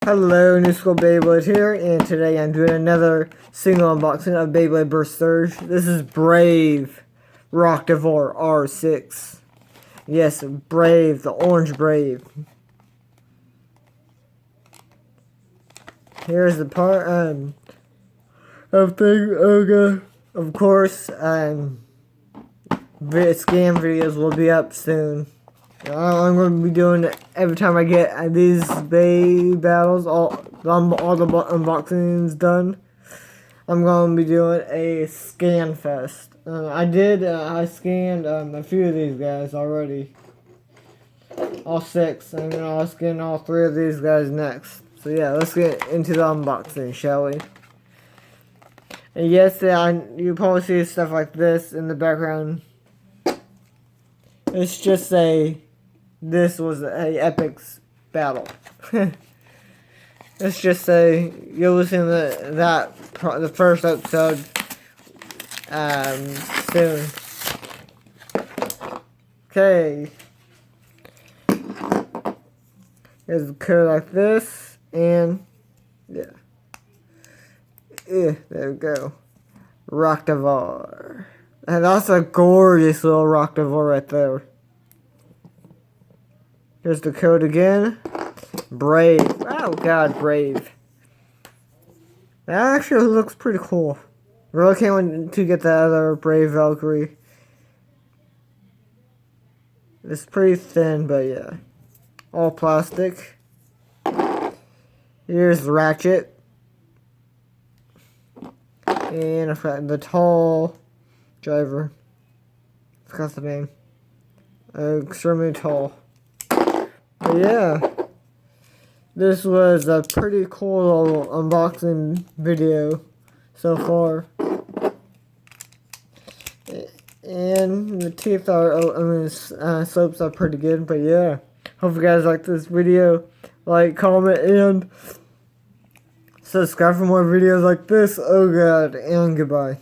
Hello, New School Beyblade here, and today I'm doing another single unboxing of Beyblade Burst Surge. This is Brave Roktavor R6. Yes, Brave, the orange Brave. Here's the part of thing. Of course, scan videos will be up soon. I'm going to be doing it every time I get these Bay battles, all the unboxings done. I'm going to be doing a scan fest. I scanned a few of these guys already. All 6. And then I'll scan all 3 of these guys next. So yeah, let's get into the unboxing, shall we? And yes, you probably see stuff like this in the background. It's just this was a epic battle. Let's just say you'll listen to the first episode soon. Okay. Here's the code like this, and yeah. There we go. Roktavor. And that's a gorgeous little Roktavor right there. Here's the code again. Brave. Oh god, Brave. That actually looks pretty cool. Really can't wait to get the other Brave Valkyrie. It's pretty thin, but yeah. All plastic. Here's the Ratchet. And I've got the tall driver. Forgot the name. Extremely tall. But yeah, this was a pretty cool little unboxing video so far. And the teeth slopes are pretty good, but yeah. Hope you guys like this video. Like, comment, and subscribe for more videos like this. Oh god, and goodbye.